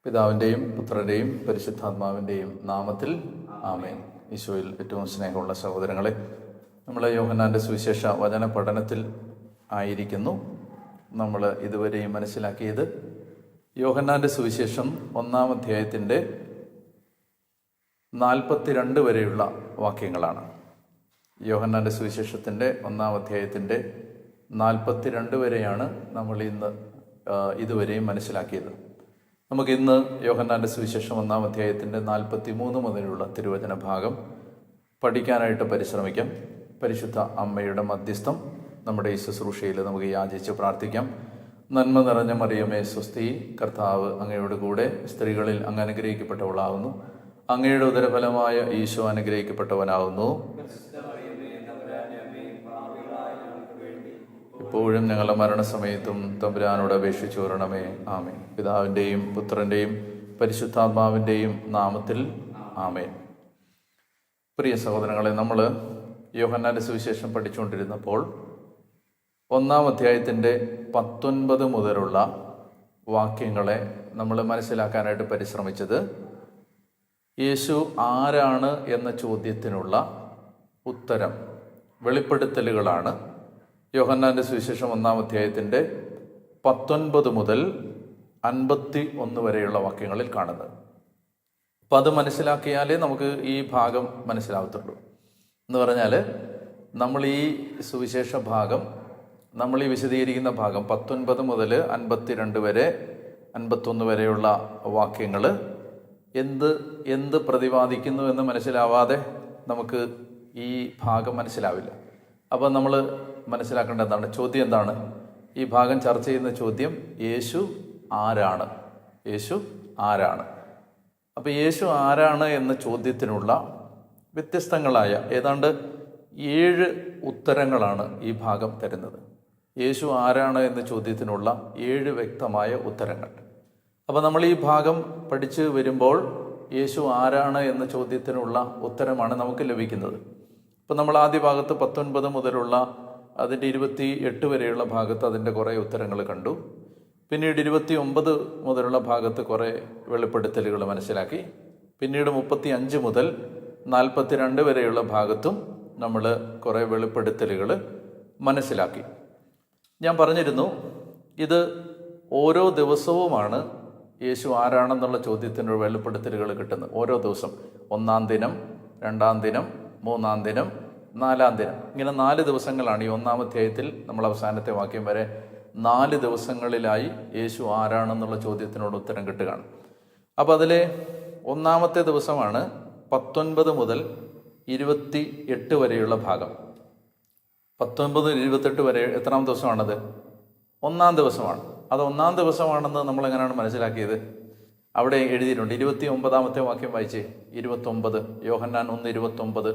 പിതാവിൻ്റെയും പുത്രൻ്റെയും പരിശുദ്ധാത്മാവിൻ്റെയും നാമത്തിൽ ആമേൻ. ഈശോയിൽ ഏറ്റവും സ്നേഹമുള്ള സഹോദരങ്ങളെ, നമ്മൾ യോഹന്നാൻ്റെ സുവിശേഷ വചന പഠനത്തിൽ ആയിരിക്കുന്നു. നമ്മൾ ഇതുവരെയും മനസ്സിലാക്കിയത് യോഹന്നാൻ്റെ സുവിശേഷം 1-ാം അധ്യായത്തിൻ്റെ 42 വരെയുള്ള വാക്യങ്ങളാണ്. യോഹന്നാൻ്റെ സുവിശേഷത്തിൻ്റെ 1-ാം അധ്യായത്തിൻ്റെ 42 വരെയാണ് നമ്മൾ ഇതുവരെയും മനസ്സിലാക്കിയത്. നമുക്കിന്ന് യോഹന്നാൻ്റെ സുവിശേഷം 1-ാം അധ്യായത്തിൻ്റെ 43 മുതലുള്ള തിരുവചന ഭാഗം പഠിക്കാനായിട്ട് പരിശ്രമിക്കാം. പരിശുദ്ധ അമ്മയുടെ മധ്യസ്ഥം നമ്മുടെ ഈ ശുശ്രൂഷയിൽ നമുക്ക് യാചിച്ച് പ്രാർത്ഥിക്കാം. നന്മ നിറഞ്ഞ മറിയമേ സ്വസ്തി, കർത്താവ് അങ്ങയോട് കൂടെ, സ്ത്രീകളിൽ അങ്ങ് അനുഗ്രഹിക്കപ്പെട്ടവളാവുന്നു, അങ്ങയുടെ ഉദരഫലമായ ഈശോ അനുഗ്രഹിക്കപ്പെട്ടവനാവുന്നു. ഇപ്പോഴും ഞങ്ങളുടെ മരണസമയത്തും തമ്പുരാനോട് അപേക്ഷിച്ചു വരണമേ. ആമേൻ. പിതാവിൻ്റെയും പുത്രൻ്റെയും പരിശുദ്ധാത്മാവിൻ്റെയും നാമത്തിൽ ആമേൻ. പ്രിയ സഹോദരങ്ങളെ, നമ്മൾ യോഹന്നാൻ്റെ സുവിശേഷം പഠിച്ചുകൊണ്ടിരുന്നപ്പോൾ 1-ാം അധ്യായത്തിൻ്റെ 19 മുതലുള്ള വാക്യങ്ങളെ നമ്മൾ മനസ്സിലാക്കാനായിട്ട് പരിശ്രമിച്ചത് യേശു ആരാണ് എന്ന ചോദ്യത്തിനുള്ള ഉത്തരം, വെളിപ്പെടുത്തലുകളാണ് യോഹന്നാൻ്റെ സുവിശേഷം 1-ാം അധ്യായത്തിൻ്റെ 19 മുതൽ 51 വരെയുള്ള വാക്യങ്ങളിൽ കാണുന്നത്. അപ്പം അത് മനസ്സിലാക്കിയാലേ നമുക്ക് ഈ ഭാഗം മനസ്സിലാവത്തുള്ളൂ. എന്ന് പറഞ്ഞാൽ നമ്മൾ ഈ സുവിശേഷ ഭാഗം, നമ്മൾ ഈ വിശദീകരിക്കുന്ന ഭാഗം 19 മുതൽ 52 വരെ 51 വരെയുള്ള വാക്യങ്ങൾ എന്ത് പ്രതിപാദിക്കുന്നു എന്ന് മനസ്സിലാവാതെ നമുക്ക് ഈ ഭാഗം മനസ്സിലാവില്ല. അപ്പം നമ്മൾ മനസ്സിലാക്കേണ്ട എന്താണ്? ചോദ്യം എന്താണ്? ഈ ഭാഗം ചർച്ച ചെയ്യുന്ന ചോദ്യം യേശു ആരാണ്? യേശു ആരാണ്? അപ്പം യേശു ആരാണ് എന്ന ചോദ്യത്തിനുള്ള വ്യത്യസ്തങ്ങളായ ഏതാണ്ട് 7 ഉത്തരങ്ങളാണ് ഈ ഭാഗം തരുന്നത്. യേശു ആരാണ് എന്ന ചോദ്യത്തിനുള്ള 7 വ്യക്തമായ ഉത്തരങ്ങൾ. അപ്പം നമ്മൾ ഈ ഭാഗം പഠിച്ചു വരുമ്പോൾ യേശു ആരാണ് എന്ന ചോദ്യത്തിനുള്ള ഉത്തരമാണ് നമുക്ക് ലഭിക്കുന്നത്. അപ്പം നമ്മൾ ആദ്യ ഭാഗത്ത് 19 മുതലുള്ള അതിൻ്റെ 28 വരെയുള്ള ഭാഗത്ത് അതിൻ്റെ കുറേ ഉത്തരങ്ങൾ കണ്ടു. പിന്നീട് 29 മുതലുള്ള ഭാഗത്ത് കുറേ വെളിപ്പെടുത്തലുകൾ മനസ്സിലാക്കി. പിന്നീട് 35 മുതൽ 42 വരെയുള്ള ഭാഗത്തും നമ്മൾ കുറേ വെളിപ്പെടുത്തലുകൾ മനസ്സിലാക്കി. ഞാൻ പറഞ്ഞിരുന്നു, ഇത് ഓരോ ദിവസവുമാണ് യേശു ആരാണെന്നുള്ള ചോദ്യത്തിനുള്ള വെളിപ്പെടുത്തലുകൾ കിട്ടുന്നത്. ഓരോ ദിവസം, 1-ാം ദിനം, 2-ാം ദിനം, 3-ാം ദിനം, 4-ാം ദിനം, ഇങ്ങനെ 4 ദിവസങ്ങളാണ് ഈ 1-ാം അധ്യായത്തിൽ നമ്മൾ അവസാനത്തെ വാക്യം വരെ 4 ദിവസങ്ങളിലായി യേശു ആരാണെന്നുള്ള ചോദ്യത്തിനോട് ഉത്തരം കിട്ടുകയാണ്. അപ്പോൾ അതിലെ 1-ാമത്തെ ദിവസമാണ് 19 മുതൽ 28 വരെയുള്ള ഭാഗം. 19 മുതൽ 28 വരെ എത്രാം ദിവസമാണത്? 1-ാം ദിവസമാണ്. അത് 1-ാം ദിവസമാണെന്ന് നമ്മൾ എങ്ങനെയാണ് മനസ്സിലാക്കിയത്? അവിടെ എഴുതിയിട്ടുണ്ട്. 29-ാമത്തെ വാക്യം വായിച്ചേ. 29, യോഹന്നാൻ 1:29.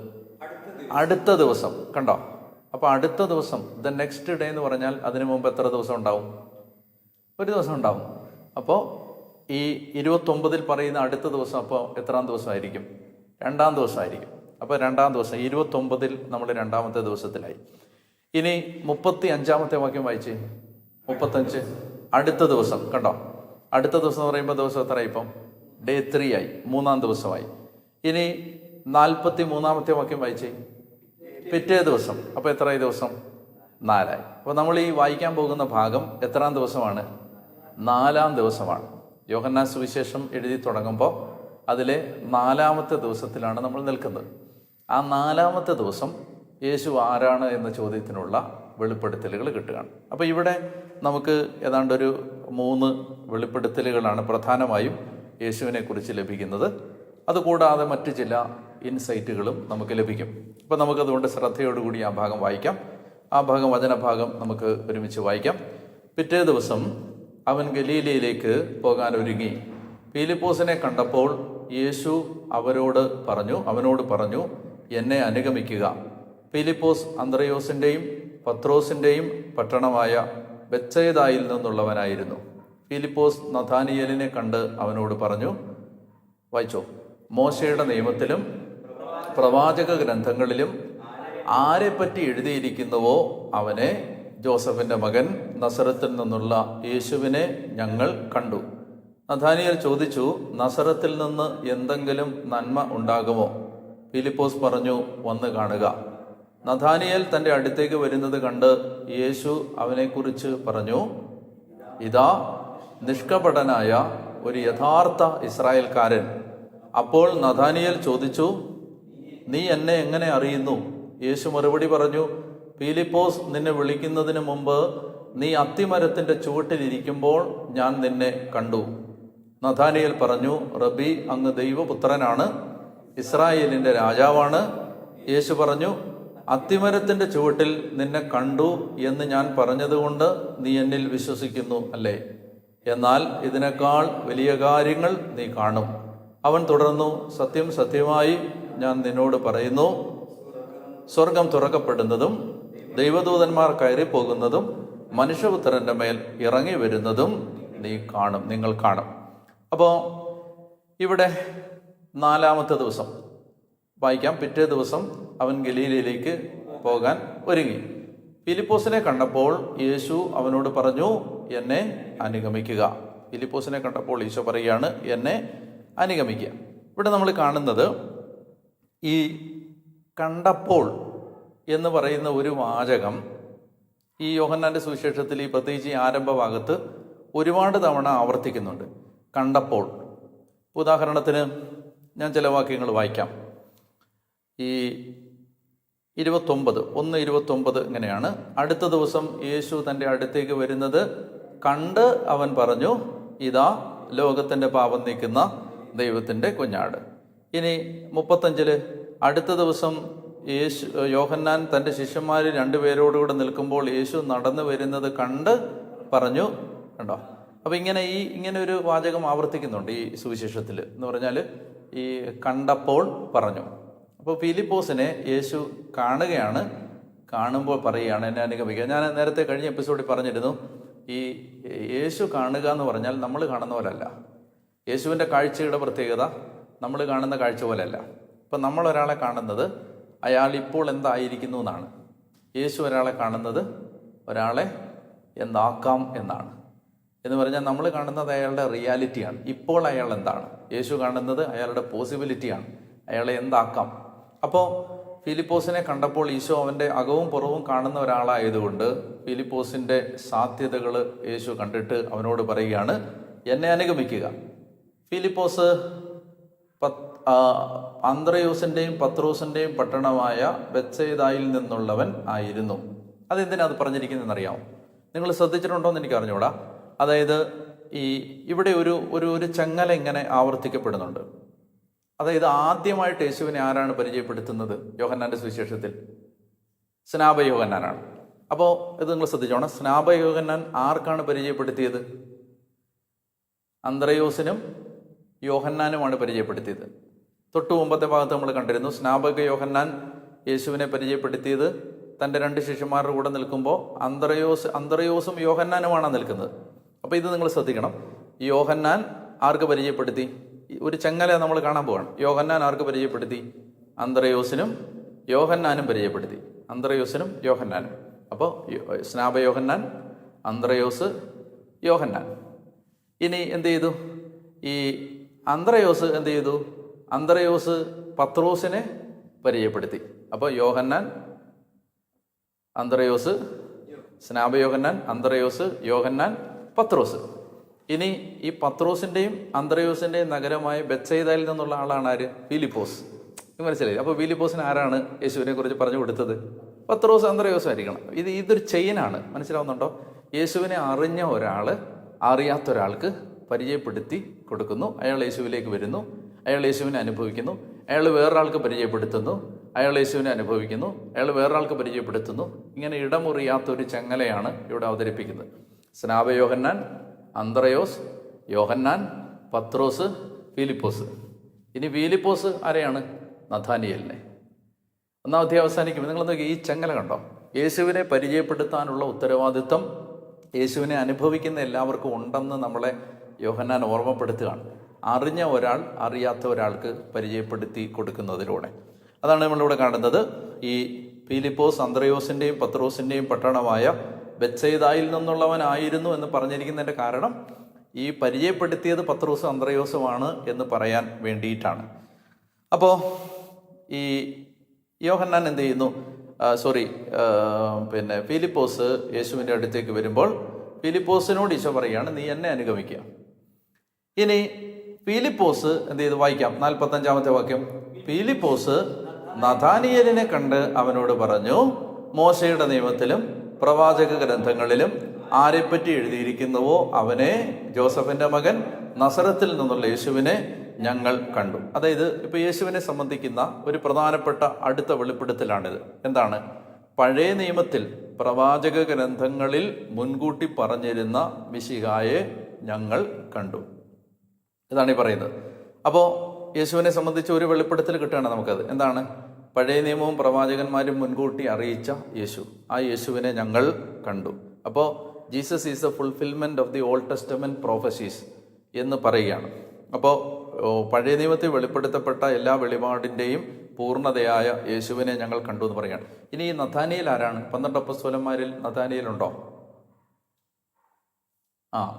അടുത്ത ദിവസം കണ്ടോ? അപ്പോൾ അടുത്ത ദിവസം, ദ നെക്സ്റ്റ് ഡേ എന്ന് പറഞ്ഞാൽ അതിനു മുമ്പ് എത്ര ദിവസം ഉണ്ടാവും? ഒരു ദിവസം ഉണ്ടാവും. അപ്പോൾ ഈ 29 പറയുന്ന അടുത്ത ദിവസം അപ്പോൾ എത്രാം ദിവസമായിരിക്കും? 2-ാം ദിവസമായിരിക്കും. അപ്പോൾ 2-ാം ദിവസം 29 നമ്മൾ 2-ാമത്തെ ദിവസത്തിലായി. ഇനി 35-ാമത്തെ വാക്യം വായിച്ചേ. 35, അടുത്ത ദിവസം കണ്ടോ? അടുത്ത ദിവസം എന്ന് പറയുമ്പോൾ ദിവസം എത്രയായി? ഇപ്പം ഡേ 3 ആയി, 3-ാം ദിവസമായി. ഇനി 43-ാമത്തെ വാക്യം വായിച്ചേ. പിറ്റേ ദിവസം. അപ്പോൾ എത്രയായി ദിവസം? 4 ആയി. അപ്പോൾ നമ്മൾ ഈ വായിക്കാൻ പോകുന്ന ഭാഗം എത്രാം ദിവസമാണ്? 4-ാം ദിവസമാണ്. യോഹന്നാൻ സുവിശേഷം എഴുതി തുടങ്ങുമ്പോൾ അതിലെ 4-ാമത്തെ ദിവസത്തിലാണ് നമ്മൾ നിൽക്കുന്നത്. ആ 4-ാമത്തെ ദിവസം യേശു ആരാണ് എന്ന ചോദ്യത്തിനുള്ള വെളിപ്പെടുത്തലുകൾ കിട്ടുകയാണ്. അപ്പോൾ ഇവിടെ നമുക്ക് ഏതാണ്ടൊരു 3 വെളിപ്പെടുത്തലുകളാണ് പ്രധാനമായും യേശുവിനെ കുറിച്ച് ലഭിക്കുന്നത്. അതുകൂടാതെ മറ്റ് ചില ഇൻസൈറ്റുകളും നമുക്ക് ലഭിക്കും. അപ്പോൾ നമുക്കതുകൊണ്ട് ശ്രദ്ധയോടുകൂടി ആ ഭാഗം വായിക്കാം. ആ ഭാഗം, വചനഭാഗം നമുക്ക് ഒരുമിച്ച് വായിക്കാം. പിറ്റേ ദിവസം അവൻ ഗലീലയിലേക്ക് പോകാൻ ഒരുങ്ങി. ഫിലിപ്പോസിനെ കണ്ടപ്പോൾ യേശു അവനോട് പറഞ്ഞു, എന്നെ അനുഗമിക്കുക. ഫിലിപ്പോസ് അന്ത്രയോസിൻ്റെയും പത്രോസിൻ്റെയും പട്ടണമായ ബെത്സയിദായിൽ നിന്നുള്ളവനായിരുന്നു. ഫിലിപ്പോസ് നഥാനിയേലിനെ കണ്ട് അവനോട് പറഞ്ഞു, വായിച്ചോ, മോശയുടെ നിയമത്തിലും പ്രവാചക ഗ്രന്ഥങ്ങളിലും ആരെപ്പറ്റി എഴുതിയിരിക്കുന്നുവോ അവനെ, ജോസഫിൻ്റെ മകൻ നസറത്തിൽ നിന്നുള്ള യേശുവിനെ ഞങ്ങൾ കണ്ടു. നഥാനിയേൽ ചോദിച്ചു, നസറത്തിൽ നിന്ന് എന്തെങ്കിലും നന്മ ഉണ്ടാകുമോ? ഫിലിപ്പോസ് പറഞ്ഞു, വന്ന് കാണുക. നഥാനിയേൽ തൻ്റെ അടുത്തേക്ക് വരുന്നത് കണ്ട് യേശു അവനെക്കുറിച്ച് പറഞ്ഞു, ഇതാ നിഷ്കപടനായ ഒരു യഥാർത്ഥ ഇസ്രായേൽക്കാരൻ. അപ്പോൾ നഥാനിയേൽ ചോദിച്ചു, നീ എന്നെ എങ്ങനെ അറിയുന്നു? യേശു മറുപടി പറഞ്ഞു, ഫിലിപ്പോസ് നിന്നെ വിളിക്കുന്നതിന് മുമ്പ് നീ അത്തിമരത്തിൻ്റെ ചുവട്ടിലിരിക്കുമ്പോൾ ഞാൻ നിന്നെ കണ്ടു. നഥാനിയേൽ പറഞ്ഞു, റബ്ബി, അങ്ങ് ദൈവപുത്രനാണ്, ഇസ്രായേലിൻ്റെ രാജാവാണ്. യേശു പറഞ്ഞു, അത്തിമരത്തിൻ്റെ ചുവട്ടിൽ നിന്നെ കണ്ടു എന്ന് ഞാൻ പറഞ്ഞതുകൊണ്ട് നീ എന്നിൽ വിശ്വസിക്കുന്നു അല്ലേ? എന്നാൽ ഇതിനേക്കാൾ വലിയ കാര്യങ്ങൾ നീ കാണും. അവൻ തുടർന്നു, സത്യം സത്യമായി ഞാൻ നിന്നോട് പറയുന്നു, സ്വർഗം തുറക്കപ്പെടുന്നതും ദൈവദൂതന്മാർ കയറിപ്പോകുന്നതും മനുഷ്യപുത്രൻ്റെ മേൽ ഇറങ്ങി വരുന്നതും നിങ്ങൾ കാണും. അപ്പോൾ ഇവിടെ 4-ാമത്തെ ദിവസം വായിക്കാം. പിറ്റേ ദിവസം അവൻ ഗലീലയിലേക്ക് പോകാൻ ഒരുങ്ങി. ഫിലിപ്പോസിനെ കണ്ടപ്പോൾ യേശു അവനോട് പറഞ്ഞു, എന്നെ അനുഗമിക്കുക. ഫിലിപ്പോസിനെ കണ്ടപ്പോൾ ഈശോ പറയുകയാണ്, എന്നെ അനുഗമിക്കുക. ഇവിടെ നമ്മൾ കാണുന്നത് ഈ കണ്ടപ്പോൾ എന്ന് പറയുന്ന ഒരു വാചകം ഈ യോഹന്നാൻ്റെ സുവിശേഷത്തിൽ, ഈ പ്രത്യേകിച്ച് ഈ ആരംഭ ഭാഗത്ത് ഒരുപാട് തവണ ആവർത്തിക്കുന്നുണ്ട്. കണ്ടപ്പോൾ. ഉദാഹരണത്തിന് ഞാൻ ചില വാക്യങ്ങൾ വായിക്കാം. ഈ 1:29 ഇങ്ങനെയാണ്, അടുത്ത ദിവസം യേശു തൻ്റെ അടുത്തേക്ക് വരുന്നത് കണ്ട് അവൻ പറഞ്ഞു, ഇതാ ലോകത്തിൻ്റെ പാപം നീക്കുന്ന ദൈവത്തിൻ്റെ കുഞ്ഞാട്. ഇനി 35 അടുത്ത ദിവസം യോഹന്നാൻ തൻ്റെ ശിഷ്യന്മാർ 2 പേരോടുകൂടെ നിൽക്കുമ്പോൾ യേശു നടന്നു വരുന്നത് കണ്ട് പറഞ്ഞു. കണ്ടോ? അപ്പം ഇങ്ങനെ ഒരു വാചകം ആവർത്തിക്കുന്നുണ്ട് ഈ സുവിശേഷത്തിൽ. എന്ന് പറഞ്ഞാൽ ഈ കണ്ടപ്പോൾ പറഞ്ഞു. അപ്പോൾ ഫിലിപ്പോസിനെ യേശു കാണുകയാണ്. കാണുമ്പോൾ പറയുകയാണ്, എന്നെ അനുഗമിക്കുക. ഞാൻ നേരത്തെ കഴിഞ്ഞ എപ്പിസോഡിൽ പറഞ്ഞിരുന്നു, ഈ യേശു കാണുക എന്ന് പറഞ്ഞാൽ നമ്മൾ കാണുന്ന പോലല്ല. യേശുവിൻ്റെ കാഴ്ചയുടെ പ്രത്യേകത നമ്മൾ കാണുന്ന കാഴ്ച പോലെയല്ല. ഇപ്പം നമ്മളൊരാളെ കാണുന്നത് അയാൾ ഇപ്പോൾ എന്തായിരിക്കുന്നു എന്നാണ്. യേശു ഒരാളെ കാണുന്നത് ഒരാളെ എന്താക്കാം എന്നാണ്. എന്ന് പറഞ്ഞാൽ നമ്മൾ കാണുന്നത് അയാളുടെ റിയാലിറ്റിയാണ്. ഇപ്പോൾ അയാൾ എന്താണ്? യേശു കാണുന്നത് അയാളുടെ പോസിബിലിറ്റിയാണ്, അയാളെ എന്താക്കാം. അപ്പോൾ ഫിലിപ്പോസിനെ കണ്ടപ്പോൾ ഈശോ അവൻ്റെ അകവും പുറവും കാണുന്ന ഒരാളായതുകൊണ്ട് ഫിലിപ്പോസിൻ്റെ സാധ്യതകൾ യേശു കണ്ടിട്ട് അവനോട് പറയുകയാണ്, എന്നെ അനുഗമിക്കുക. ഫിലിപ്പോസ് അന്ത്രയോസിൻ്റെയും പത്രോസിൻ്റെയും പട്ടണമായ ബെത്സയിദായിൽ നിന്നുള്ളവൻ ആയിരുന്നു. അതെന്തിനാ അത് പറഞ്ഞിരിക്കുന്നതെന്നറിയാമോ? നിങ്ങൾ ശ്രദ്ധിച്ചിട്ടുണ്ടോ എന്ന് എനിക്ക് അറിഞ്ഞൂടാ. അതായത് ഇവിടെ ഒരു ചങ്ങല ഇങ്ങനെ ആവർത്തിക്കപ്പെടുന്നുണ്ട്. അതായത് ആദ്യമായിട്ട് യേശുവിനെ ആരാണ് പരിചയപ്പെടുത്തുന്നത്? യോഹന്നാൻ്റെ സുവിശേഷത്തിൽ സ്നാപക യോഹന്നാനാണ്. അപ്പോൾ ഇത് നിങ്ങൾ ശ്രദ്ധിച്ചോണം. സ്നാപക യോഹന്നാൻ ആർക്കാണ് പരിചയപ്പെടുത്തിയത്? അന്ത്രയോസിനും യോഹന്നാനുമാണ് പരിചയപ്പെടുത്തിയത്. തൊട്ടു മുമ്പത്തെ ഭാഗത്ത് നമ്മൾ കണ്ടിരുന്നു, സ്നാപക യോഹന്നാൻ യേശുവിനെ പരിചയപ്പെടുത്തിയത് തൻ്റെ 2 ശിഷ്യന്മാരുടെ കൂടെ നിൽക്കുമ്പോൾ അന്ത്രയോസും യോഹന്നാനുമാണ് നിൽക്കുന്നത്. അപ്പോൾ ഇത് നിങ്ങൾ ശ്രദ്ധിക്കണം. യോഹന്നാൻ ആർക്ക് പരിചയപ്പെടുത്തി? ഒരു ചങ്ങല നമ്മൾ കാണാൻ പോവാണ്. യോഹന്നാൻ ആർക്ക് പരിചയപ്പെടുത്തി? അന്ത്രയോസിനും യോഹന്നാനും പരിചയപ്പെടുത്തി. അന്ത്രയോസിനും യോഹന്നാനും. അപ്പോൾ സ്നാപക യോഹന്നാൻ, അന്ത്രയോസ്, യോഹന്നാൻ. ഇനി എന്ത് ചെയ്തു? ഈ അന്ത്രയോസ് എന്ത് ചെയ്തു? അന്ത്രയോസ് പത്രോസിനെ പരിചയപ്പെടുത്തി. അപ്പോൾ യോഹന്നാൻ, അന്ത്രയോസ്, സ്നാപക യോഹന്നാൻ, അന്ത്രയോസ്, യോഹന്നാൻ, പത്രോസ്. ഇനി ഈ പത്രോസിൻ്റെയും അന്ത്രയോസിൻ്റെയും നഗരമായ ബെത്സയിദയിൽ നിന്നുള്ള ആളാണ് ആര്? ഫിലിപ്പോസ്. മനസ്സിലായി? അപ്പോൾ ഫിലിപ്പോസിന് ആരാണ് യേശുവിനെ കുറിച്ച് പറഞ്ഞു കൊടുത്തത്? പത്രോസ്, അന്ത്രയോസ് ആയിരിക്കണം. ഇതൊരു ചെയിനാണ്. മനസ്സിലാവുന്നുണ്ടോ? യേശുവിനെ അറിഞ്ഞ ഒരാൾ അറിയാത്ത ഒരാൾക്ക് പരിചയപ്പെടുത്തി കൊടുക്കുന്നു. അയാൾ യേശുവിലേക്ക് വരുന്നു, അയാൾ യേശുവിനെ അനുഭവിക്കുന്നു, അയാൾ വേറൊരാൾക്ക് പരിചയപ്പെടുത്തുന്നു, അയാൾ യേശുവിനെ അനുഭവിക്കുന്നു, അയാൾ വേറൊരാൾക്ക് പരിചയപ്പെടുത്തുന്നു. ഇങ്ങനെ ഇടമുറിയാത്തൊരു ചങ്ങലയാണ് ഇവിടെ അവതരിപ്പിക്കുന്നത്. സ്നാപക യോഹന്നാൻ, അന്ത്രയോസ്, യോഹന്നാൻ, പത്രോസ്, ഫിലിപ്പോസ്. ഇനി ഫിലിപ്പോസ് ആരെയാണ്? നഥാനിയേലിനെ. 1-ാം അധ്യായം അവസാനിക്കുമ്പോൾ നിങ്ങൾ നോക്കി, ഈ ചങ്ങല കണ്ടോ? യേശുവിനെ പരിചയപ്പെടുത്താനുള്ള ഉത്തരവാദിത്വം യേശുവിനെ അനുഭവിക്കുന്ന എല്ലാവർക്കും ഉണ്ടെന്ന് നമ്മളെ യോഹന്നാൻ ഓർമ്മപ്പെടുത്തുകയാണ്. അറിഞ്ഞ ഒരാൾ അറിയാത്ത ഒരാൾക്ക് പരിചയപ്പെടുത്തി കൊടുക്കുന്നതിലൂടെ. അതാണ് നമ്മളിവിടെ കാണുന്നത്. ഈ ഫിലിപ്പോസ് അന്ത്രയോസിൻ്റെയും പത്രോസിൻ്റെയും പട്ടണമായ ബെത്സയിദായിൽ നിന്നുള്ളവനായിരുന്നു എന്ന് പറഞ്ഞിരിക്കുന്നതിൻ്റെ കാരണം ഈ പരിചയപ്പെടുത്തിയത് പത്രോസും അന്ത്രയോസുമാണ് എന്ന് പറയാൻ വേണ്ടിയിട്ടാണ്. അപ്പോൾ ഈ യോഹന്നാൻ എന്ത് ചെയ്യുന്നു? ഫിലിപ്പോസ് യേശുവിൻ്റെ അടുത്തേക്ക് വരുമ്പോൾ ഫിലിപ്പോസിനോട് ഈശോ പറയുകയാണ്, നീ എന്നെ അനുഗമിക്കുക. ഇനി ഫിലിപ്പോസ് എന്ത് ചെയ്തു? വായിക്കാം 45-ാമത്തെ വാക്യം. ഫിലിപ്പോസ് നഥാനിയേലിനെ കണ്ട് അവനോട് പറഞ്ഞു, മോശയുടെ നിയമത്തിലും പ്രവാചക ഗ്രന്ഥങ്ങളിലും ആരെപ്പറ്റി എഴുതിയിരിക്കുന്നുവോ അവനെ, ജോസഫിന്റെ മകൻ നസറത്തിൽ നിന്നുള്ള യേശുവിനെ ഞങ്ങൾ കണ്ടു. അതായത് ഇപ്പൊ യേശുവിനെ സംബന്ധിക്കുന്ന ഒരു പ്രധാനപ്പെട്ട അടുത്ത വെളിപ്പെടുത്തലാണിത്. എന്താണ്? പഴയ നിയമത്തിൽ പ്രവാചക ഗ്രന്ഥങ്ങളിൽ മുൻകൂട്ടി പറഞ്ഞിരുന്ന മിശിഹായെ ഞങ്ങൾ കണ്ടു. ഇതാണ് ഈ പറയുന്നത്. അപ്പോൾ യേശുവിനെ സംബന്ധിച്ച് ഒരു വെളിപ്പെടുത്തൽ കിട്ടുകയാണ് നമുക്കത്. എന്താണ്? പഴയ നിയമവും പ്രവാചകന്മാരും മുൻകൂട്ടി അറിയിച്ച യേശു, ആ യേശുവിനെ ഞങ്ങൾ കണ്ടു. അപ്പോൾ Jesus is the fulfilment of the old testament prophecies എന്ന് പറയുകയാണ്. അപ്പോൾ പഴയ നിയമത്തിൽ വെളിപ്പെടുത്തപ്പെട്ട എല്ലാ വെളിപാടിൻ്റെയും പൂർണ്ണതയായ യേശുവിനെ ഞങ്ങൾ കണ്ടു എന്ന് പറയുകയാണ്. ഇനി ഈ നഥാനിയേൽ ആരാണ്? 12 അപ്പോസ്തലന്മാരിൽ നഥാനിയേലുണ്ടോ?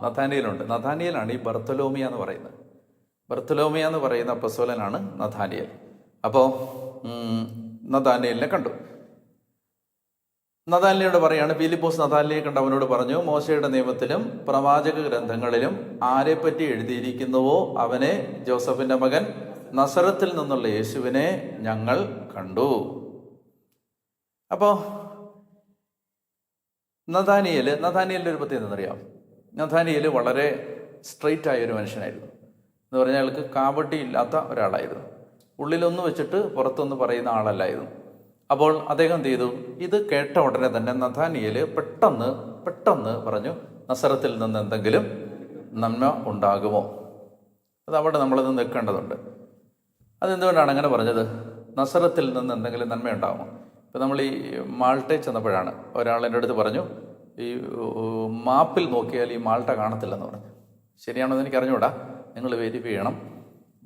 നഥാനിയേലുണ്ട്. നഥാനിയേലാണ് ഈ ബർത്തലോമിയ എന്ന് പറയുന്നത്. ബർത്തലോമിയ എന്ന് പറയുന്ന അപ്പോസ്തലനാണ് നഥാനിയേൽ. അപ്പോൾ നഥാനിയേലിനെ കണ്ടു. നഥാനിയേലോട് പറയാണ്, ഫിലിപ്പോസ് നഥാനിയേലിനെ കണ്ട് അവനോട് പറഞ്ഞു, മോശയുടെ നിയമത്തിലും പ്രവാചക ഗ്രന്ഥങ്ങളിലും ആരെപ്പറ്റി എഴുതിയിരിക്കുന്നുവോ അവനെ, ജോസഫിന്റെ മകൻ നസറത്തിൽ നിന്നുള്ള യേശുവിനെ ഞങ്ങൾ കണ്ടു. അപ്പോൾ നഥാനിയേലിന്റെ ഒരു പ്രത്യേകത എന്നറിയാം. നഥാനിയേൽ വളരെ സ്ട്രെയിറ്റ് ആയ ഒരു മനുഷ്യനായിരുന്നു. എന്ന് പറഞ്ഞാൽ അയാൾക്ക് കാവട്ടി ഇല്ലാത്ത ഒരാളായിരുന്നു. ഉള്ളിലൊന്ന് വെച്ചിട്ട് പുറത്തൊന്ന് പറയുന്ന ആളല്ലായിരുന്നു. അപ്പോൾ അദ്ദേഹം എന്ത് ചെയ്തു? ഇത് കേട്ട ഉടനെ തന്നെ നഥാനിയേൽ പെട്ടെന്ന് പറഞ്ഞു, നസറത്തിൽ നിന്ന് എന്തെങ്കിലും നന്മ ഉണ്ടാകുമോ? അത് അവിടെ നമ്മളത് നിൽക്കേണ്ടതുണ്ട്. അതെന്തുകൊണ്ടാണ് അങ്ങനെ പറഞ്ഞത്? നസറത്തിൽ നിന്ന് എന്തെങ്കിലും നന്മ ഉണ്ടാകുമോ? ഇപ്പം നമ്മൾ ഈ മാൾട്ടയിൽ ചെന്നപ്പോഴാണ് ഒരാൾ എൻ്റെ അടുത്ത് പറഞ്ഞു, ഈ മാപ്പിൽ നോക്കിയാൽ ഈ മാൾട്ട കാണത്തില്ലെന്ന് പറഞ്ഞു. ശരിയാണോ എന്ന് എനിക്ക് അറിഞ്ഞുകൂടാ, നിങ്ങൾ വെരിഫൈ ചെയ്യണം.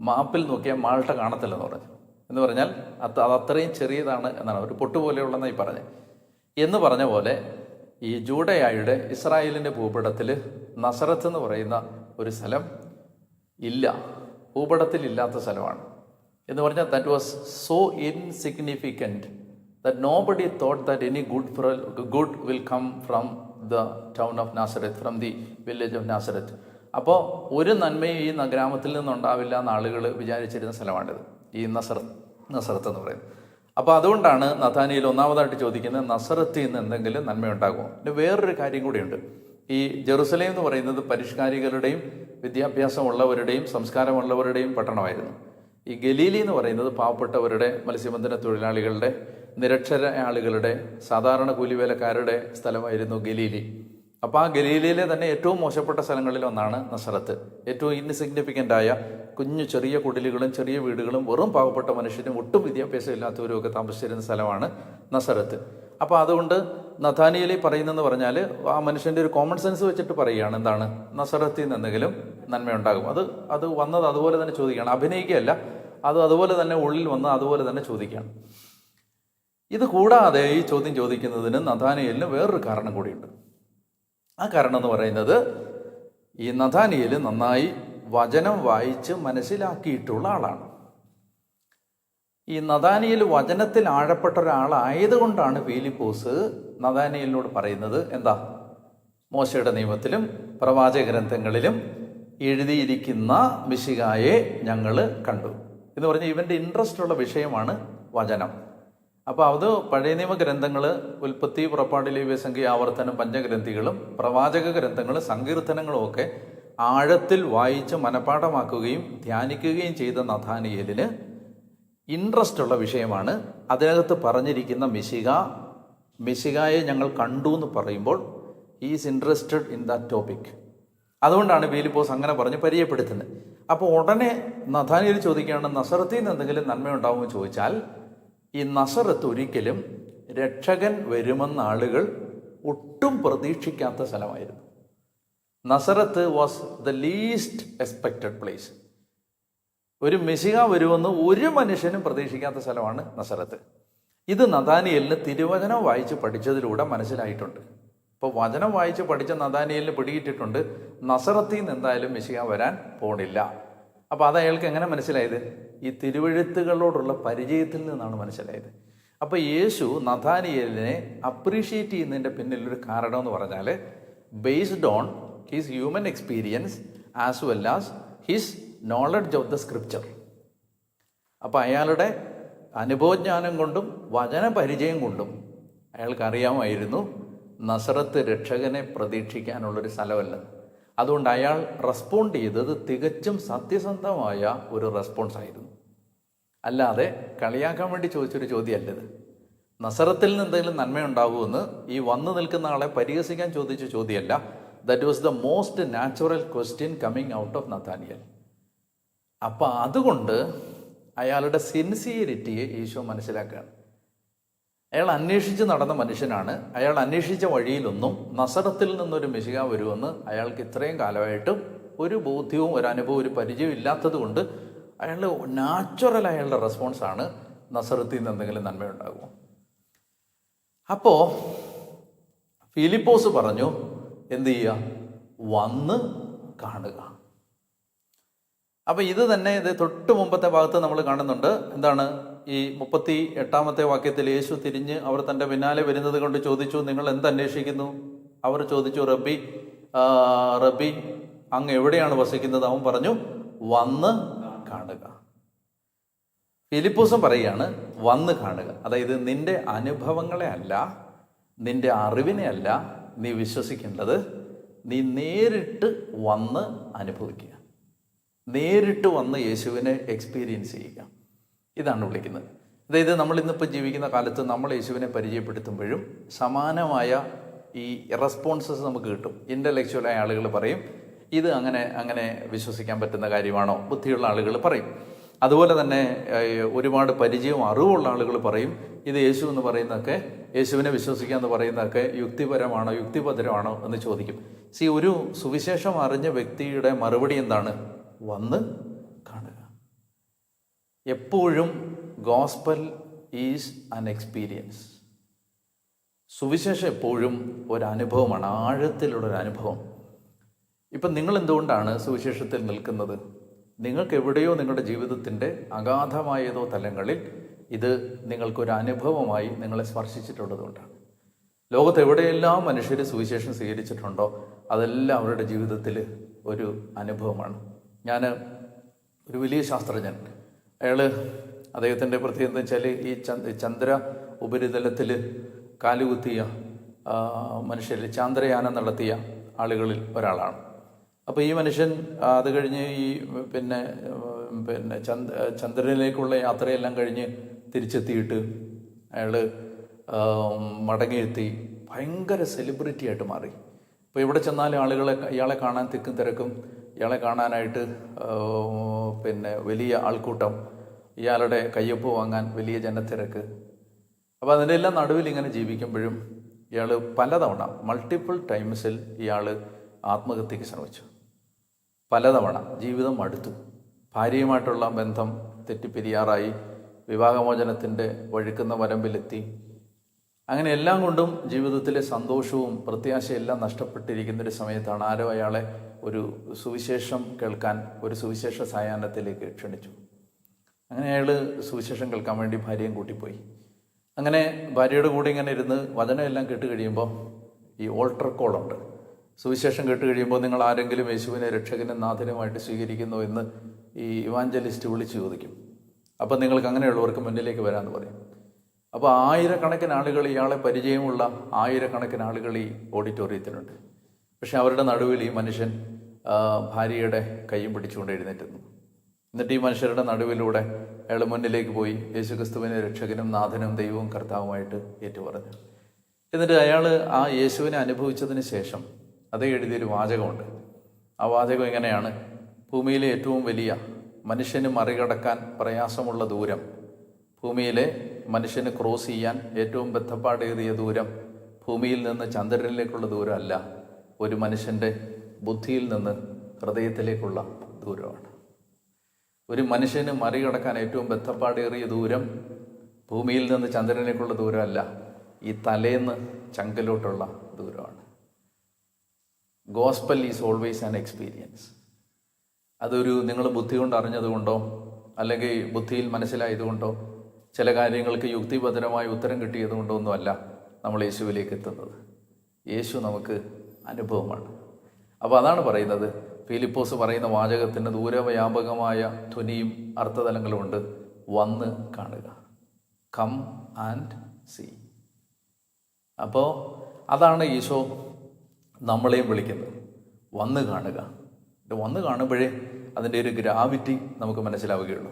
മാപ്പിൽ നോക്കിയാൽ മാൾട്ട കാണത്തില്ലെന്ന് പറഞ്ഞു. എന്ന് പറഞ്ഞാൽ അത് അത്രയും ചെറിയതാണ് എന്നാണ്, ഒരു പൊട്ടുപോലെയുള്ളതെന്നായി പറഞ്ഞത്. എന്ന് പറഞ്ഞ പോലെ ഈ ജൂഡയായുടെ ഇസ്രായേലിൻ്റെ ഭൂപടത്തിൽ നസറത്ത് എന്ന് പറയുന്ന ഒരു സ്ഥലം ഇല്ല, ഭൂപടത്തിൽ ഇല്ലാത്ത സ്ഥലമാണ്. എന്ന് പറഞ്ഞാൽ that was so insignificant that nobody thought that any good will come from the town of Nazareth, from the village of Nazareth. അപ്പോൾ ഒരു നന്മയും ഈ ഗ്രാമത്തിൽ നിന്നുണ്ടാവില്ല എന്ന് ആളുകൾ വിചാരിച്ചിരുന്ന സ്ഥലമാണിത്, ഈ നസറത്ത് എന്ന് പറയുന്നത്. അപ്പോൾ അതുകൊണ്ടാണ് നഥാനിയേൽ ഒന്നാമതായിട്ട് ചോദിക്കുന്നത്, നസറത്തിൽ നിന്ന് എന്തെങ്കിലും നന്മയുണ്ടാകുമോ? പിന്നെ വേറൊരു കാര്യം കൂടിയുണ്ട്. ഈ ജെറുസലേം എന്ന് പറയുന്നത് പരിഷ്കാരികളുടെയും വിദ്യാഭ്യാസമുള്ളവരുടെയും സംസ്കാരമുള്ളവരുടെയും പട്ടണമായിരുന്നു. ഈ ഗലീലി എന്ന് പറയുന്നത് പാവപ്പെട്ടവരുടെ, മത്സ്യബന്ധന തൊഴിലാളികളുടെ, നിരക്ഷര ആളുകളുടെ, സാധാരണ കൂലിവേലക്കാരുടെ സ്ഥലമായിരുന്നു ഗലീലി. അപ്പോൾ ആ ഗലീലയിലെ തന്നെ ഏറ്റവും മോശപ്പെട്ട സ്ഥലങ്ങളിൽ ഒന്നാണ് നസറത്ത്. ഏറ്റവും ഇൻസിഗ്നിഫിക്കൻ്റായ കുഞ്ഞു ചെറിയ കുടിലുകളും ചെറിയ വീടുകളും വെറും പാവപ്പെട്ട മനുഷ്യരും ഒട്ടും വിദ്യാഭ്യാസം ഇല്ലാത്തവരും ഒക്കെ താമസിച്ചിരുന്ന സ്ഥലമാണ് നസറത്ത്. അപ്പോൾ അതുകൊണ്ട് നഥാനിയേൽ പറയുന്നതെന്ന് പറഞ്ഞാൽ ആ മനുഷ്യൻ്റെ ഒരു കോമൺ സെൻസ് വെച്ചിട്ട് പറയുകയാണ്, എന്താണ്? നസറത്തിൽ നിന്ന് എന്തെങ്കിലും നന്മയുണ്ടാകും. അത് വന്നത് അതുപോലെ തന്നെ ചോദിക്കുകയാണ്, അഭിനയിക്കുകയല്ല, അത് അതുപോലെ തന്നെ ഉള്ളിൽ വന്ന് അതുപോലെ തന്നെ ചോദിക്കുകയാണ്. ഇത് കൂടാതെ ഈ ചോദ്യം ചോദിക്കുന്നതിന് നഥാനിയേലിന് വേറൊരു കാരണം കൂടിയുണ്ട്. ആ കാരണം എന്ന് പറയുന്നത്, ഈ നഥാനിയേൽ നന്നായി വചനം വായിച്ച് മനസ്സിലാക്കിയിട്ടുള്ള ആളാണ്. ഈ നഥാനിയേൽ വചനത്തിൽ ആഴപ്പെട്ട ഒരാളായതുകൊണ്ടാണ് ഫിലിപ്പോസ് നഥാനിയേലിനോട് പറയുന്നത്, എന്താ? മോശയുടെ നിയമത്തിലും പ്രവാചക ഗ്രന്ഥങ്ങളിലും എഴുതിയിരിക്കുന്ന മിശിഹായെ ഞങ്ങൾ കണ്ടു എന്ന് പറഞ്ഞ് ഇവൻ്റെ ഇൻട്രസ്റ്റ് ഉള്ള വിഷയമാണ് വചനം. അപ്പോൾ അത് പഴയ നിയമ ഗ്രന്ഥങ്ങൾ, ഉൽപ്പത്തി, പുറപ്പാട്, ലേവ്യസംഖ്യ, ആവർത്തനം, പഞ്ചഗ്രന്ഥികളും പ്രവാചക ഗ്രന്ഥങ്ങളും സങ്കീർത്തനങ്ങളും ഒക്കെ ആഴത്തിൽ വായിച്ച് മനഃപ്പാഠമാക്കുകയും ധ്യാനിക്കുകയും ചെയ്ത നഥാനിയേലിന് ഇൻട്രസ്റ്റ് ഉള്ള വിഷയമാണ്. അതിനകത്ത് പറഞ്ഞിരിക്കുന്ന മിശിഹായെ ഞങ്ങൾ കണ്ടു എന്ന് പറയുമ്പോൾ is interested in that topic. അതുകൊണ്ടാണ് ഫിലിപ്പോസ് അങ്ങനെ പറഞ്ഞ് പരിചയപ്പെടുത്തുന്നത്. അപ്പോൾ ഉടനെ നഥാനിയേൽ ചോദിക്കുകയാണ്, നസറത്തിൽ നിന്ന് എന്തെങ്കിലും നന്മയുണ്ടാവുമെന്ന് ചോദിച്ചാൽ, ഈ നസറത്ത് ഒരിക്കലും രക്ഷകൻ വരുമെന്ന ആളുകൾ ഒട്ടും പ്രതീക്ഷിക്കാത്ത സ്ഥലമായിരുന്നു. നസറത്ത് was the least expected place. ഒരു മെസ്സിഹ വരുമെന്ന് ഒരു മനുഷ്യനും പ്രതീക്ഷിക്കാത്ത സ്ഥലമാണ് നസറത്ത്. ഇത് നഥാനിയേലിന് തിരുവചനം വായിച്ച് പഠിച്ചതിലൂടെ മനസ്സിലായിട്ടുണ്ട്. ഇപ്പോൾ വചനം വായിച്ച് പഠിച്ച നഥാനിയേലിന് പിടികിട്ടിട്ടുണ്ട് നസറത്തിൽ നിന്ന് എന്തായാലും മെസ്സിഹ വരാൻ പോണില്ല. അപ്പോൾ അത് അയാൾക്ക് എങ്ങനെ മനസ്സിലായത്? ഈ തിരുവെഴുത്തുകളോടുള്ള പരിചയത്തിൽ നിന്നാണ് മനസ്സിലായത്. അപ്പോൾ യേശു നഥാനിയേലിനെ അപ്രീഷിയേറ്റ് ചെയ്യുന്നതിൻ്റെ പിന്നിലൊരു കാരണം എന്ന് പറഞ്ഞാൽ based on his human experience as well as his knowledge of the scripture. അപ്പോൾ അയാളുടെ അനുഭവജ്ഞാനം കൊണ്ടും വചനപരിചയം കൊണ്ടും അയാൾക്കറിയാമായിരുന്നു നസറത്ത് രക്ഷകനെ പ്രതീക്ഷിക്കാനുള്ളൊരു സ്ഥലമല്ല. അതുകൊണ്ട് അയാൾ റെസ്പോണ്ട് ചെയ്തത് തികച്ചും സത്യസന്ധമായ ഒരു റെസ്പോൺസ് ആയിരുന്നു. അല്ലാതെ കളിയാക്കാൻ വേണ്ടി ചോദിച്ചൊരു ചോദ്യമല്ലത്. നസറത്തിൽ നിന്ന് എന്തെങ്കിലും നന്മയുണ്ടാകുമെന്ന് ഈ വന്നു നിൽക്കുന്ന ആളെ പരിഹസിക്കാൻ ചോദിച്ച ചോദ്യമല്ല. That was the most natural question coming out of Nathaniel. അപ്പം അതുകൊണ്ട് അയാളുടെ സിൻസിയറിറ്റിയെ ഈശോ മനസ്സിലാക്കുകയാണ്. അയാൾ അന്വേഷിച്ച് നടന്ന മനുഷ്യനാണ്. അയാൾ അന്വേഷിച്ച വഴിയിലൊന്നും നസറത്തിൽ നിന്നൊരു മെസ്സിഹ വരുമെന്ന് അയാൾക്ക് ഇത്രയും കാലമായിട്ടും ഒരു ബോധ്യവും ഒരു അനുഭവവും ഒരു പരിചയവും ഇല്ലാത്തത് കൊണ്ട് അയാളുടെ നാച്ചുറൽ അയാളുടെ റെസ്പോൺസാണ് നസറത്തിൽ നിന്ന് എന്തെങ്കിലും നന്മയുണ്ടാകുമോ. അപ്പോൾ ഫിലിപ്പോസ് പറഞ്ഞു, എന്ത് ചെയ്യുക? വന്ന് കാണുക. അപ്പം ഇത് തന്നെ ഇത് തൊട്ട് മുമ്പത്തെ ഭാഗത്ത് നമ്മൾ കാണുന്നുണ്ട്. എന്താണ്? ഈ 38-ാമത്തെ വാക്യത്തിൽ യേശു തിരിഞ്ഞ് അവർ തൻ്റെ പിന്നാലെ വരുന്നത് കൊണ്ട് ചോദിച്ചു, നിങ്ങൾ എന്തന്വേഷിക്കുന്നു? അവർ ചോദിച്ചു, റബ്ബി അങ്ങ് എവിടെയാണ് വസിക്കുന്നത്? അവൻ പറഞ്ഞു, വന്ന് കാണുക. ഫിലിപ്പോസും പറയുകയാണ്, വന്ന് കാണുക. അതായത് നിന്റെ അനുഭവങ്ങളെ അല്ല, നിന്റെ അറിവിനെ അല്ല നീ വിശ്വസിക്കേണ്ടത്, നീ നേരിട്ട് വന്ന് അനുഭവിക്കുക, നേരിട്ട് വന്ന് യേശുവിനെ എക്സ്പീരിയൻസ് ചെയ്യുക. ഇതാണ് വിളിക്കുന്നത്. അതായത് നമ്മൾ ഇന്നിപ്പോൾ ജീവിക്കുന്ന കാലത്ത് നമ്മൾ യേശുവിനെ പരിചയപ്പെടുത്തുമ്പോഴും സമാനമായ ഈ റെസ്പോൺസസ് നമുക്ക് കിട്ടും. ഇൻ്റലക്ച്വലായ ആളുകൾ പറയും, ഇത് അങ്ങനെ വിശ്വസിക്കാൻ പറ്റുന്ന കാര്യമാണോ? ബുദ്ധിയുള്ള ആളുകൾ പറയും. അതുപോലെ തന്നെ ഒരുപാട് പരിചയവും അറിവുള്ള ആളുകൾ പറയും, ഇത് യേശു എന്ന് പറയുന്നതൊക്കെ, യേശുവിനെ വിശ്വസിക്കുക എന്ന് പറയുന്നതൊക്കെ യുക്തിപരമാണോ യുക്തിഭദ്രമാണോ എന്ന് ചോദിക്കും. ഒരു സുവിശേഷം അറിഞ്ഞ വ്യക്തിയുടെ മറുപടി എന്താണ്? വന്ന് കാണുക. എപ്പോഴും ഗോസ്പൽ ഈസ് ആൻ എക്സ്പീരിയൻസ്. സുവിശേഷം എപ്പോഴും ഒരനുഭവമാണ്, ആഴത്തിലുള്ളൊരു അനുഭവം. ഇപ്പം നിങ്ങൾ എന്തുകൊണ്ടാണ് സുവിശേഷത്തിൽ നിൽക്കുന്നത്? നിങ്ങൾക്ക് എവിടെയോ നിങ്ങളുടെ ജീവിതത്തിൻ്റെ അഗാധമായ ഏതോ തലങ്ങളിൽ ഇത് നിങ്ങൾക്കൊരു അനുഭവമായി നിങ്ങളെ സ്പർശിച്ചിട്ടുള്ളതുകൊണ്ടാണ്. ലോകത്ത് എവിടെയെല്ലാം മനുഷ്യർ സുവിശേഷം സ്വീകരിച്ചിട്ടുണ്ടോ അതെല്ലാം അവരുടെ ജീവിതത്തിൽ ഒരു അനുഭവമാണ്. ഞാൻ ഒരു വലിയ ശാസ്ത്രജ്ഞൻ, അദ്ദേഹത്തിൻ്റെ പ്രത്യേകത എന്ന് വെച്ചാൽ ഈ ചന്ദ്ര ഉപരിതലത്തിൽ കാലുകുത്തിയ മനുഷ്യരിൽ ചാന്ദ്രയാനം നടത്തിയ ആളുകളിൽ ഒരാളാണ്. അപ്പോൾ ഈ മനുഷ്യൻ അത് കഴിഞ്ഞ് ഈ പിന്നെ ചന്ദ്രനിലേക്കുള്ള യാത്രയെല്ലാം കഴിഞ്ഞ് തിരിച്ചെത്തിയിട്ട് അയാൾ മടങ്ങിയെത്തി ഭയങ്കര സെലിബ്രിറ്റി ആയിട്ട് മാറി. അപ്പോൾ ഇവിടെ ചെന്നാലും ഇയാളെ കാണാൻ തിക്കും തിരക്കും, ഇയാളെ കാണാനായിട്ട് വലിയ ആൾക്കൂട്ടം, ഇയാളുടെ കയ്യൊപ്പ് വാങ്ങാൻ വലിയ ജനത്തിരക്ക്. അപ്പോൾ അതിൻ്റെ എല്ലാം നടുവിൽ ഇങ്ങനെ ജീവിക്കുമ്പോഴും ഇയാൾ പലതവണ മൾട്ടിപ്പിൾ ടൈംസിൽ ഇയാൾ ആത്മഹത്യക്ക് ശ്രമിച്ചു. പലതവണ ജീവിതം മടുത്തു, ഭാര്യയുമായിട്ടുള്ള ബന്ധം തെറ്റിപ്പിരിയാറായി, വിവാഹമോചനത്തിൻ്റെ വഴുക്കുന്ന വരമ്പിലെത്തി. അങ്ങനെ എല്ലാം കൊണ്ടും ജീവിതത്തിലെ സന്തോഷവും പ്രത്യാശയെല്ലാം നഷ്ടപ്പെട്ടിരിക്കുന്നൊരു സമയത്താണ് ആരോ അയാളെ ഒരു സുവിശേഷം കേൾക്കാൻ ഒരു സുവിശേഷ സായാഹ്നത്തിലേക്ക് ക്ഷണിച്ചു. അങ്ങനെ അയാൾ സുവിശേഷം കേൾക്കാൻ വേണ്ടി ഭാര്യയും കൂട്ടിപ്പോയി. അങ്ങനെ ഭാര്യയുടെ കൂടെ ഇങ്ങനെ ഇരുന്ന് വചനമെല്ലാം കേട്ട് കഴിയുമ്പോൾ ഈ ഓൾട്ടർ കോളുണ്ട്. സുവിശേഷം കേട്ട് കഴിയുമ്പോൾ നിങ്ങൾ ആരെങ്കിലും യേശുവിനെ രക്ഷകനും നാഥനുമായിട്ട് സ്വീകരിക്കുന്നു എന്ന് ഈ ഇവാഞ്ചലിസ്റ്റ് വിളിച്ചു ചോദിക്കും. അപ്പം നിങ്ങൾക്ക് അങ്ങനെയുള്ളവർക്ക് മുന്നിലേക്ക് വരാമെന്ന് പറയും. അപ്പോൾ ആയിരക്കണക്കിന് ആളുകൾ, ഇയാളെ പരിചയമുള്ള ആയിരക്കണക്കിന് ആളുകൾ ഈ ഓഡിറ്റോറിയത്തിലുണ്ട്. പക്ഷെ അവരുടെ നടുവിൽ ഈ മനുഷ്യൻ ഭാര്യയുടെ കൈയും പിടിച്ചുകൊണ്ട് എഴുന്നേറ്റുന്നു. എന്നിട്ട് ഈ മനുഷ്യരുടെ നടുവിലൂടെ അയാൾ മുന്നിലേക്ക് പോയി യേശുക്രിസ്തുവിനെ രക്ഷകനും നാഥനും ദൈവവും കർത്താവുമായിട്ട് ഏറ്റുപറഞ്ഞു. എന്നിട്ട് അയാൾ ആ യേശുവിനെ അനുഭവിച്ചതിന് ശേഷം അതേ എഴുതിയൊരു വാചകമുണ്ട്. ആ വാചകം ഇങ്ങനെയാണ്: ഭൂമിയിലെ ഏറ്റവും വലിയ, മനുഷ്യന് മറികടക്കാൻ പ്രയാസമുള്ള ദൂരം, ഭൂമിയിലെ മനുഷ്യന് ക്രോസ് ചെയ്യാൻ ഏറ്റവും ബദ്ധപ്പാടേറിയ ദൂരം ഭൂമിയിൽ നിന്ന് ചന്ദ്രനിലേക്കുള്ള ദൂരമല്ല, ഒരു മനുഷ്യൻ്റെ ബുദ്ധിയിൽ നിന്ന് ഹൃദയത്തിലേക്കുള്ള ദൂരമാണ്. ഒരു മനുഷ്യന് മറികടക്കാൻ ഏറ്റവും ബദ്ധപ്പാടേറിയ ദൂരം ഭൂമിയിൽ നിന്ന് ചന്ദ്രനിലേക്കുള്ള ദൂരമല്ല, ഈ തലേന്ന് ചങ്കിലോട്ടുള്ള ദൂരമാണ്. Gospel is always an experience. അതൊരു നിങ്ങൾ ബുദ്ധി കൊണ്ട് അറിഞ്ഞതുകൊണ്ടോ അല്ലെങ്കിൽ ബുദ്ധിയിൽ മനസ്സിലായതുകൊണ്ടോ ചില കാര്യങ്ങൾക്ക് യുക്തിഭദ്രമായ ഉത്തരം കിട്ടിയതുകൊണ്ടോ ഒന്നുമല്ല നമ്മൾ യേശുവിലേക്ക് എത്തുന്നത്. യേശു നമുക്ക് അനുഭവമാണ്. അപ്പോൾ അതാണ് പറയുന്നത്, ഫിലിപ്പോസ് പറയുന്ന വാചകത്തിന് ദൂരവ്യാപകമായ ധ്വനിയും അർത്ഥതലങ്ങളുമുണ്ട്. വന്ന് കാണുക, കം ആൻഡ് സീ. അപ്പോൾ അതാണ് ഈശോ നമ്മളെയും വിളിക്കുന്നത്, വന്ന് കാണുക. വന്ന് കാണുമ്പോഴേ അതിൻ്റെ ഒരു ഗ്രാവിറ്റി നമുക്ക് മനസ്സിലാവുകയുള്ളൂ.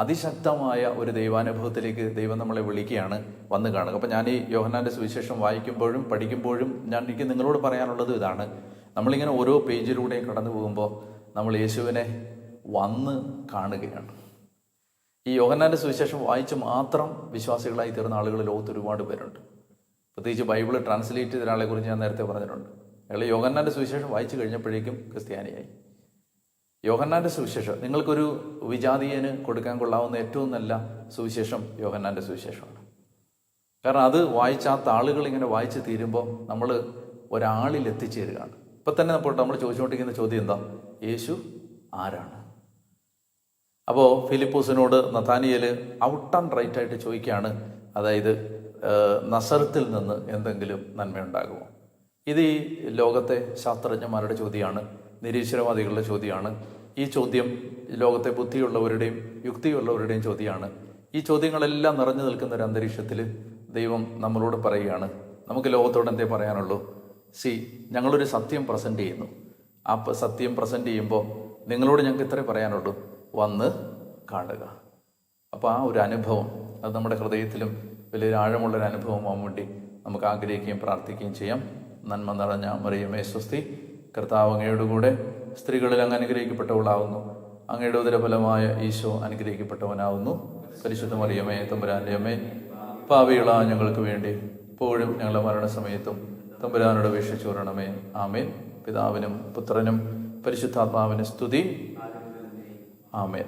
അതിശക്തമായ ഒരു ദൈവാനുഭവത്തിലേക്ക് ദൈവം നമ്മളെ വിളിക്കുകയാണ്, വന്ന് കാണുക. അപ്പം ഞാൻ ഈ യോഹന്നാൻ്റെ സുവിശേഷം വായിക്കുമ്പോഴും പഠിക്കുമ്പോഴും എനിക്ക് നിങ്ങളോട് പറയാനുള്ളത് ഇതാണ്. നമ്മളിങ്ങനെ ഓരോ പേജിലൂടെയും കടന്നു പോകുമ്പോൾ നമ്മൾ യേശുവിനെ വന്ന് കാണുകയാണ്. ഈ യോഹന്നാൻ്റെ സുവിശേഷം വായിച്ച് മാത്രം വിശ്വാസികളായി തീർന്ന ആളുകൾ ലോകത്ത് ഒരുപാട് പേരുണ്ട്. പ്രത്യേകിച്ച് ബൈബിൾ ട്രാൻസ്ലേറ്റ് ചെയ്ത ഒരാളെ കുറിച്ച് ഞാൻ നേരത്തെ പറഞ്ഞിട്ടുണ്ട്. അയാൾ യോഹന്നാൻ്റെ സുവിശേഷം വായിച്ചു കഴിഞ്ഞപ്പോഴേക്കും ക്രിസ്ത്യാനിയായി. യോഹന്നാൻ്റെ സുവിശേഷം നിങ്ങൾക്കൊരു വിജാതീയന് കൊടുക്കാൻ കൊള്ളാവുന്ന ഏറ്റവും നല്ല സുവിശേഷം യോഹന്നാൻ്റെ സുവിശേഷമാണ്. കാരണം അത് വായിച്ചാത്ത ആളുകൾ ഇങ്ങനെ വായിച്ച് തീരുമ്പോൾ നമ്മൾ ഒരാളിൽ എത്തിച്ചേരുകയാണ്. ഇപ്പം തന്നെ നമ്മൾ ചോദിച്ചുകൊണ്ടിരിക്കുന്ന ചോദ്യം എന്താ? യേശു ആരാണ്? അപ്പോൾ ഫിലിപ്പോസിനോട് നഥാനിയേൽ ഔട്ട് ആൻഡ് റൈറ്റ് ആയിട്ട് ചോദിക്കുകയാണ്, അതായത് നസറത്തിൽ നിന്ന് എന്തെങ്കിലും നന്മയുണ്ടാകുമോ? ഇത് ഈ ലോകത്തെ ശാസ്ത്രജ്ഞന്മാരുടെ ചോദ്യമാണ്, നിരീശ്വരവാദികളുടെ ചോദ്യമാണ്. ഈ ചോദ്യം ലോകത്തെ ബുദ്ധിയുള്ളവരുടെയും യുക്തിയുള്ളവരുടെയും ചോദ്യമാണ്. ഈ ചോദ്യങ്ങളെല്ലാം നിറഞ്ഞു നിൽക്കുന്ന ഒരു അന്തരീക്ഷത്തിൽ ദൈവം നമ്മളോട് പറയുകയാണ്, നമുക്ക് ലോകത്തോട് എന്തേ പറയാനുള്ളൂ? ഞങ്ങളൊരു സത്യം പ്രസൻറ്റ് ചെയ്യുന്നു. ആ സത്യം പ്രസൻറ്റ് ചെയ്യുമ്പോൾ നിങ്ങളോട് ഞങ്ങൾക്ക് ഇത്രേ പറയാനുള്ളൂ, വന്ന് കാണുക. അപ്പോൾ ആ ഒരു അനുഭവം അത് നമ്മുടെ ഹൃദയത്തിലും വലിയൊരു ആഴമുള്ളൊരു അനുഭവമാകാൻ വേണ്ടി നമുക്ക് ആഗ്രഹിക്കുകയും പ്രാർത്ഥിക്കുകയും ചെയ്യാം. നന്മ നിറഞ്ഞ മറിയമേ സ്വസ്തി, കർത്താവ് അങ്ങയുടെ കൂടെ സ്ത്രീകളിൽ അങ്ങ് അനുഗ്രഹിക്കപ്പെട്ടവളാവുന്നു. അങ്ങയുടെ ഉദരഫലമായ ഈശോ അനുഗ്രഹിക്കപ്പെട്ടവനാവുന്നു. പരിശുദ്ധ മറിയമേ തമ്പുരാൻ്റെ അമ്മേ, പാപികളായ ഞങ്ങൾക്ക് വേണ്ടി ഇപ്പോഴും ഞങ്ങളുടെ മരണസമയത്തും തമ്പുരാനോട് അപേക്ഷിച്ചു വരണമേ. ആമേൻ. പിതാവിനും പുത്രനും പരിശുദ്ധാത്മാവിനും സ്തുതി. ആമേൻ.